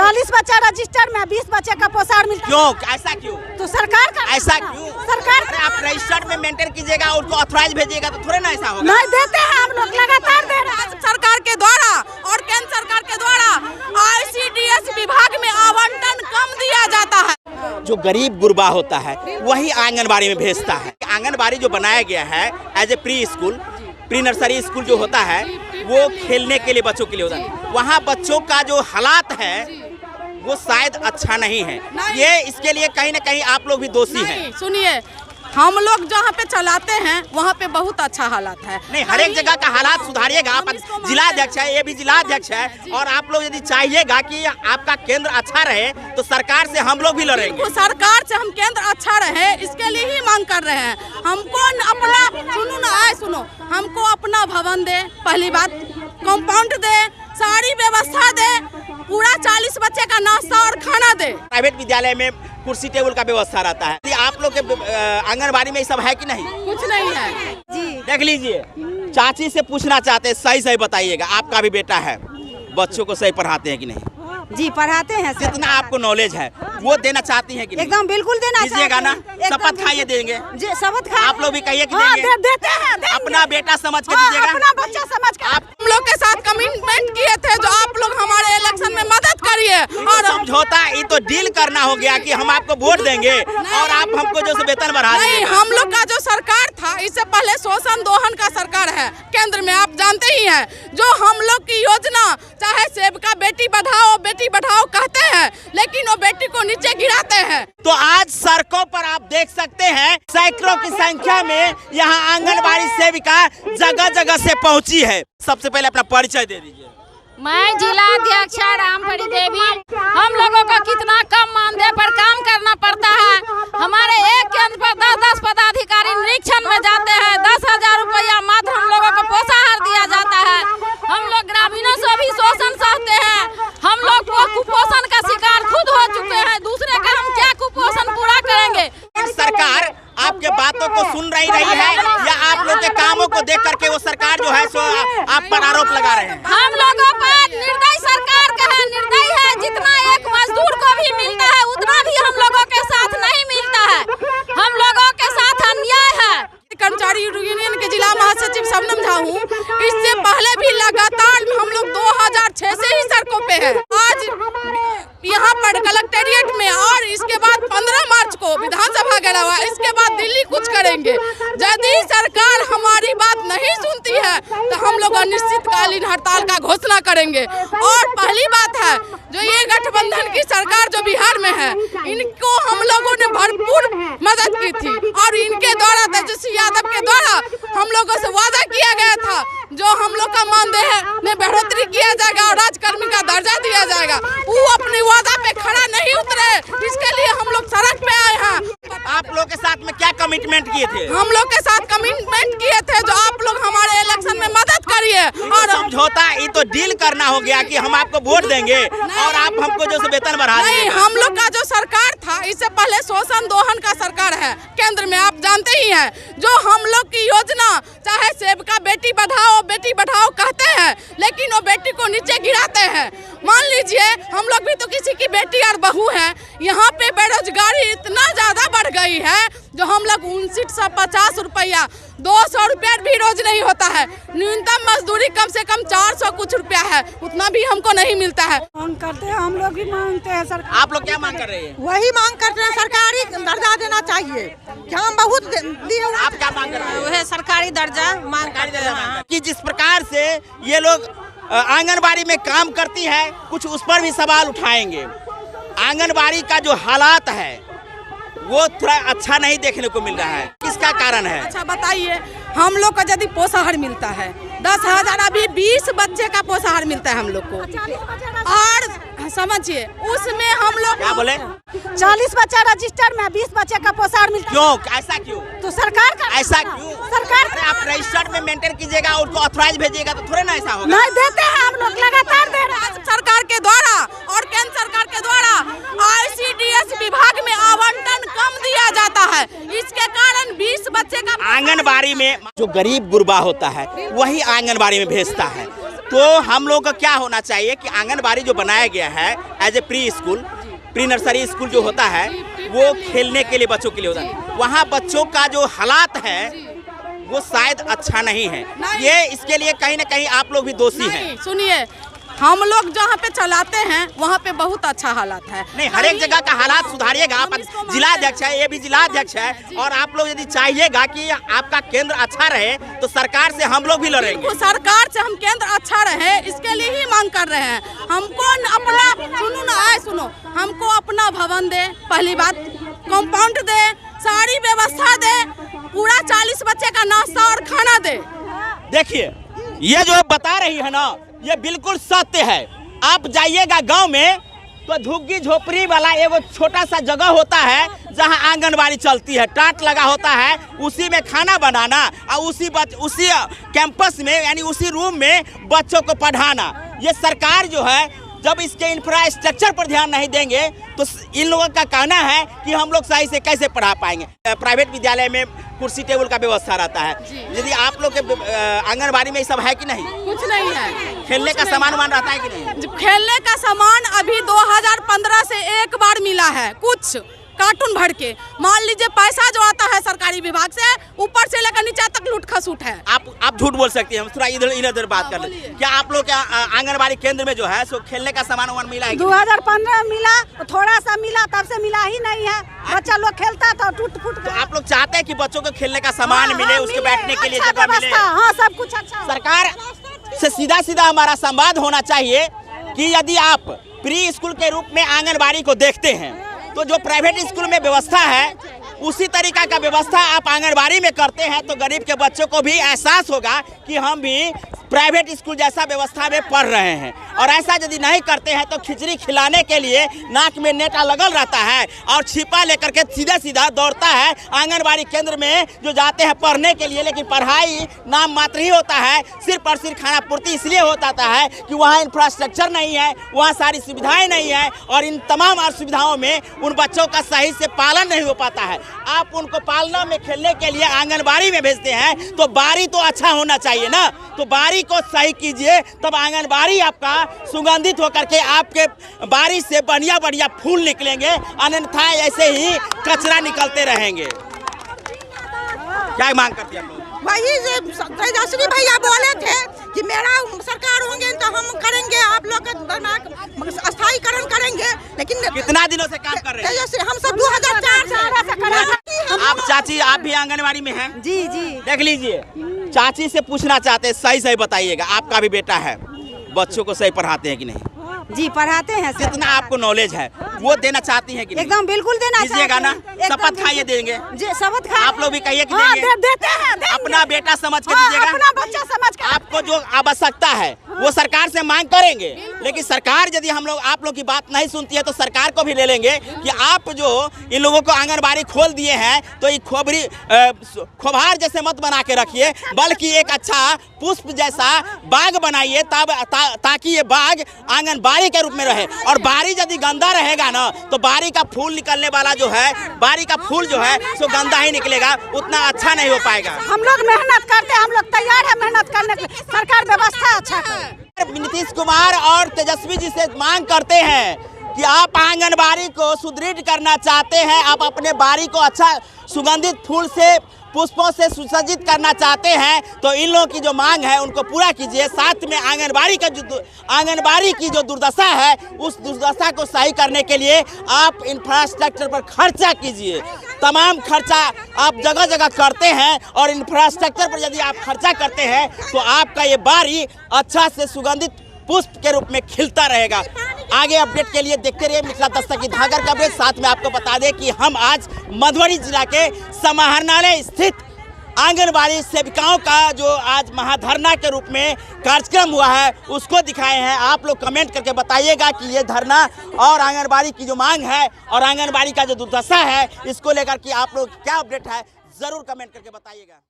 40 बच्चा रजिस्टर में 20 बच्चे का पोषण मिलता है। क्यों, ऐसा क्यों? तो सरकार का ऐसा क्यों? सरकार अरे आप रजिस्टर्ड में मेंटेन कीजिएगा, उनको ऑथराइज भेजिएगा तो थोड़े ना ऐसा होगा। नहीं देते हैं, हम लोग लगातार दे रहे हैं। सरकार के द्वारा और केंद्र सरकार के द्वारा ICDS विभाग में आवंटन कम दिया जाता है। जो गरीब गुरबा होता है वही आंगनबाड़ी में भेजता है। आंगनबाड़ी जो बनाया गया है as a preschool, pre nursery school जो होता है वो खेलने के लिए बच्चों के लिए होता है। वहाँ बच्चों का जो हालात है वो शायद अच्छा नहीं है। ये इसके लिए कहीं ना कहीं आप लोग भी दोषी हैं। सुनिए, हम लोग जहाँ पे चलाते हैं वहाँ पे बहुत अच्छा हालात है। नहीं, हर एक जगह का हालात सुधारिएगा। आप जिलाध्यक्ष है, ये भी जिलाध्यक्ष है, और आप लोग यदि चाहिएगा कि आपका केंद्र अच्छा रहे तो सरकार से हम लोग भी लड़ेंगे। सरकार से हम केंद्र अच्छा रहे इसके लिए ही मांग कर रहे हैं। हमको अपना सुनो, हमको अपना भवन दे, पहली बात कंपाउंड दे, सारी व्यवस्था दे, पूरा 40 बच्चे का नाश्ता और खाना दे। प्राइवेट विद्यालय में कुर्सी टेबल का व्यवस्था रहता है। आप लोग के आंगनबाड़ी में ये सब है कि नहीं? कुछ नहीं है जी। देख लीजिए, चाची से पूछना चाहते हैं, सही सही बताइएगा, आपका भी बेटा है, बच्चों को सही पढ़ाते हैं कि नहीं? जी पढ़ाते हैं। जितना आपको नॉलेज है वो देना चाहती हैं कि नहीं? एकदम बिल्कुल देना दीजिएगा ना, शपथ खाइए देंगे। जी शपथ खा। आप लोग भी कहिए कि हाँ, देंगे। देते हैं, अपना बेटा समझ के हाँ, दीजिएगा। अपना बच्चा समझ के। आप हम लोग के साथ कमिटमेंट किए थे जो आप लोग हमारे इलेक्शन में मदद करिए। और समझौता, ये तो डील करना हो गया कि हम आपको वोट देंगे और आप हमको जो वेतन बढ़ा नहीं, देंगे। हम लोग का जो सरकार था इससे पहले शोषण दोहन का सरकार है केंद्र में, आप जानते ही हैं। जो हम लोग की योजना चाहे सेविका बेटी बढ़ाओ कहते हैं, लेकिन वो बेटी को नीचे गिराते हैं। तो आज सड़कों पर आप देख सकते हैं सैकड़ों की संख्या में यहाँ आंगनबाड़ी सेविका जगह जगह से पहुँची है। सबसे पहले अपना परिचय दे दीजिए। मैं जिला अध्यक्ष रामपरी देवी। हम लोगों को कितना कम मानदेय पर काम करना पड़ता है। हमारे एक केंद्र पर 10-10 पदाधिकारी निरीक्षण में जाते हैं। 10,000 रुपया मात्र हम लोगों को पोषाहार दिया जाता है। हम लोग ग्रामीणों से भी शोषण सहते हैं। हम लोग कुपोषण का शिकार खुद हो चुके हैं, दूसरे का हम क्या कुपोषण पूरा करेंगे? सरकार आपके बातों को सुन रही है या आप लोग के कामों को देख करके वो सरकार जो है सो आप पर आरोप लगा रहे हैं? हम लोगों पर निर्दयी सरकार का है, निर्दयी है। जितना एक मजदूर को भी मिलता है उतना भी हम लोगों के साथ नहीं मिलता है। हम लोगों के साथ अन्याय है। कर्मचारी यूनियन के जिला महासचिव शबनम झा हूँ। इससे पहले भी लगातार हम लोग 2006 से ही सड़कों पे हैं। आज यहाँ पर कलेक्टेरिएट में, और इसके बाद 15 मार्च को विधानसभा घेराव हुआ, इसके बाद दिल्ली कुछ करेंगे। यदि सरकार हमारी बात नहीं सुनती है तो हम लोग अनिश्चितकालीन हड़ताल का घोषणा करेंगे। और पहली बात है, जो ये गठबंधन की सरकार जो बिहार में है, इनको हम लोगों ने भरपूर मदद की थी और इनके द्वारा तेजस्वी यादव के द्वारा हम लोगों से वादा किया गया था जो हम लोग का मानदेय में बढ़ोतरी किया जाएगा और राजकर्मी का दर्जा दिया जाएगा। वो अपने वादा पे खड़ा नहीं उतरे, इसके लिए हम लोग सड़क पे आए हैं। आप लोग के साथ में क्या कमिटमेंट किए थे? हम लोग के साथ कमिटमेंट किए थे जो आप लोग हमारे इलेक्शन में मदद करिए। और समझौता, ये तो डील करना हो गया कि हम आपको वोट देंगे और आप हमको जो वेतन बढ़ा देंगे। नहीं, हम लोग का जो सरकार था इससे पहले शोषण दोहन का सरकार है केंद्र में, आप जानते ही हैं। जो हम लोग की योजना चाहे सेविका बेटी बढ़ाओ कहते हैं, लेकिन वो बेटी को नीचे गिराते हैं। मान लीजिए हम लोग भी तो किसी की बेटी और बहू है। यहाँ पे बेरोजगारी इतना ज्यादा बढ़ गई है जो हम लोग 5950 रुपया, 200 रुपया भी रोज नहीं होता है। न्यूनतम मजदूरी कम से कम 400 कुछ रुपया है, उतना भी हमको नहीं मिलता है। मांग करते हैं, हम लोग भी मांगते हैं सरकार। आप लोग क्या मांग कर रहे हैं? वही मांग करते हैं, सरकारी दर्जा देना चाहिए। क्या हम बहुत दिए। आप क्या मांग कर रहे हैं? वह सरकारी दर्जा मांग करते हैं कि जिस प्रकार से ये लोग आंगनबाड़ी में काम करती है, कुछ उस पर भी सवाल उठाएंगे। आंगनबाड़ी का जो हालात है वो थोड़ा अच्छा नहीं देखने को मिल रहा है। किसका कारण है? अच्छा बताइए, हम लोग को यदि पोषाहार मिलता है 10,000, अभी 20 बच्चे का पोषाहार मिलता है हम लोग को। और समझिए उसमें हम लोग क्या बोले? 40 बच्चा रजिस्टर में 20 बच्चे का पोषण मिलता है। क्यों, ऐसा क्यों? तो सरकार का ऐसा क्यों? सरकार अरे आप रजिस्टर्ड में मेंटेन कीजिएगा, उनको ऑथराइज भेजिएगा तो थोड़े ना ऐसा होगा। नहीं देते हैं, हम लोग लगातार दे रहे हैं। सरकार के द्वारा और केंद्र सरकार के द्वारा ICDS विभाग में आवंटन कम दिया जाता है। इसके कारण 20 बच्चे का आंगनबाड़ी में जो गरीब गुरबा होता है वही आंगनबाड़ी में भेजता है। तो हम लोग का क्या होना चाहिए कि आंगनबाड़ी जो बनाया गया है as a preschool, pre nursery school जो होता है वो खेलने के लिए बच्चों के लिए होता है, वहाँ बच्चों का जो हालात है वो शायद अच्छा नहीं है। ये इसके लिए कहीं ना कहीं आप लोग भी दोषी हैं। सुनिए, हम लोग जहाँ पे चलाते हैं वहाँ पे बहुत अच्छा हालात है। नहीं, हर एक जगह का हालात सुधारिएगा। आप जिलाध्यक्ष है, ये भी जिलाध्यक्ष है, और आप लोग यदि चाहिएगा कि आपका केंद्र अच्छा रहे तो सरकार से हम लोग भी लड़ेंगे। तो सरकार से हम केंद्र अच्छा रहे इसके लिए ही मांग कर रहे हैं। हमको अपना सुनो, हमको अपना भवन दे, पहली बात कंपाउंड दे, सारी व्यवस्था दे, पूरा 40 बच्चे का नाश्ता और खाना दे। देखिए, ये जो बता रही है ना, ये बिल्कुल सत्य है। आप जाइएगा गांव में तो झुग्गी झोपड़ी वाला एगो छोटा सा जगह होता है जहां आंगनबाड़ी चलती है, टाट लगा होता है, उसी में खाना बनाना और उसी कैंपस में यानी उसी रूम में बच्चों को पढ़ाना। ये सरकार जो है जब इसके इंफ्रास्ट्रक्चर पर ध्यान नहीं देंगे तो इन लोगों का कहना है कि हम लोग सही से कैसे पढ़ा पाएंगे। प्राइवेट विद्यालय में कुर्सी टेबल का व्यवस्था रहता है, यदि आप लोग के आंगनबाड़ी में ये सब है कि नहीं? कुछ नहीं है। खेलने का सामान रहता है कि नहीं? खेलने का सामान अभी 2015 से एक बार मिला है, कुछ कार्टून भर के। मान लीजिए पैसा जो आता है सरकारी विभाग से, ऊपर से लेकर नीचे तक लूट खसूट है। आप झूठ बोल सकती हैं, थोड़ा इधर बात कर लें। क्या आप लोग के आंगनबाड़ी केंद्र में जो है सो खेलने का सामान मिला है? 2015 मिला, थोड़ा सा मिला, तब से मिला ही नहीं है। बच्चा लोग खेलता था टूट फूट। तो आप लोग चाहते हैं कि बच्चों को खेलने का सामान मिले, उसके बैठने के लिए जगह मिले? हाँ, सब कुछ अच्छा। सरकार से सीधा हमारा संवाद होना चाहिए कि यदि आप प्री स्कूल के रूप में आंगनबाड़ी को देखते हैं तो जो प्राइवेट स्कूल में व्यवस्था है उसी तरीका का व्यवस्था आप आंगनबाड़ी में करते हैं तो गरीब के बच्चों को भी एहसास होगा कि हम भी प्राइवेट स्कूल जैसा व्यवस्था में पढ़ रहे हैं। और ऐसा यदि नहीं करते हैं तो खिचड़ी खिलाने के लिए नाक में नेटा लगल रहता है और छिपा लेकर के सीधा दौड़ता है आंगनबाड़ी केंद्र में जो जाते हैं पढ़ने के लिए, लेकिन पढ़ाई नाम मात्र ही होता है। सिर्फ और सिर्फ खाना पूर्ति इसलिए होता है कि वहाँ इंफ्रास्ट्रक्चर नहीं है, वहाँ सारी सुविधाएं नहीं है, और इन तमाम सुविधाओं में उन बच्चों का सही से पालन नहीं हो पाता है। आप उनको पालना में खेलने के लिए आंगनबाड़ी में भेजते हैं तो बारी तो अच्छा होना चाहिए ना, तो बारी को सही कीजिए, तब आंगनबाड़ी आपका सुगंधित होकर के आपके बारी से बढ़िया फूल निकलेंगे, अन्यथा ऐसे ही कचरा निकलते रहेंगे। क्या मांग करती है आप लोग? वही तेजस्वी भैया बोले थे कि मेरा सरकार होंगे तो हम करेंगे, आप लोग का स्थायीकरण करेंगे, लेकिन कितना दिनों से काम कर रहे हैं? हम सब 2004 से कर रहे हैं। आप चाची, आप भी आंगनबाड़ी में हैं? जी। देख लीजिए, चाची से पूछना चाहते हैं, सही बताइएगा, आपका भी बेटा है, बच्चों को सही पढ़ाते हैं कि नहीं? जी, पढ़ाते हैं। जितना आपको नॉलेज है वो देना चाहती हैं कि नहीं? एकदम बिल्कुल देना दीजिएगा ना? शपथ खाइए देंगे? शपथ खा। आप लोग भी कहिए कि हाँ, देंगे? देते हैं। अपना बेटा समझ के दीजिएगा, अपना बच्चा समझ के। आपको जो आवश्यकता है वो सरकार से मांग करेंगे, लेकिन सरकार यदि आप लोग की बात नहीं सुनती है तो सरकार को भी ले लेंगे कि आप जो इन लोगों को आंगनबाड़ी खोल दिए हैं तो ये खोभार जैसे मत बना के रखिए, बल्कि एक अच्छा पुष्प जैसा बाग बनाइए ताकि ये बाग आंगनबाड़ी के रूप में रहे। और बारी यदि गंदा रहेगा ना तो बारी का फूल निकलने वाला जो है, बारी का फूल जो है सो गंदा ही निकलेगा, उतना अच्छा नहीं हो पाएगा। हम लोग मेहनत करते हैं, हम लोग तैयार है मेहनत करने के लिए, सरकार व्यवस्था अच्छा करे। नीतीश कुमार और तेजस्वी जी से मांग करते हैं कि आप आंगनबाड़ी को सुदृढ़ करना चाहते हैं, आप अपने बारी को अच्छा सुगंधित फूल से, पुष्पों से सुसज्जित करना चाहते हैं तो इन लोगों की जो मांग है उनको पूरा कीजिए। साथ में आंगनबाड़ी की जो दुर्दशा है उस दुर्दशा को सही करने के लिए आप इंफ्रास्ट्रक्चर पर खर्चा कीजिए। तमाम खर्चा आप जगह करते हैं और इंफ्रास्ट्रक्चर पर यदि आप खर्चा करते हैं तो आपका ये बारी अच्छा से सुगंधित पुष्प के रूप में खिलता रहेगा। आगे अपडेट के लिए देखते रहिए मिथिला दस्तक की धागर कवरेज। साथ में आपको बता दें कि हम आज मधुबनी जिला के समाहरणालय स्थित आंगनबाड़ी सेविकाओं का जो आज महाधरना के रूप में कार्यक्रम हुआ है उसको दिखाए हैं। आप लोग कमेंट करके बताइएगा कि ये धरना और आंगनबाड़ी की जो मांग है और आंगनबाड़ी का जो दुर्दशा है इसको लेकर कि आप लोग क्या अपडेट है, जरूर कमेंट करके बताइएगा।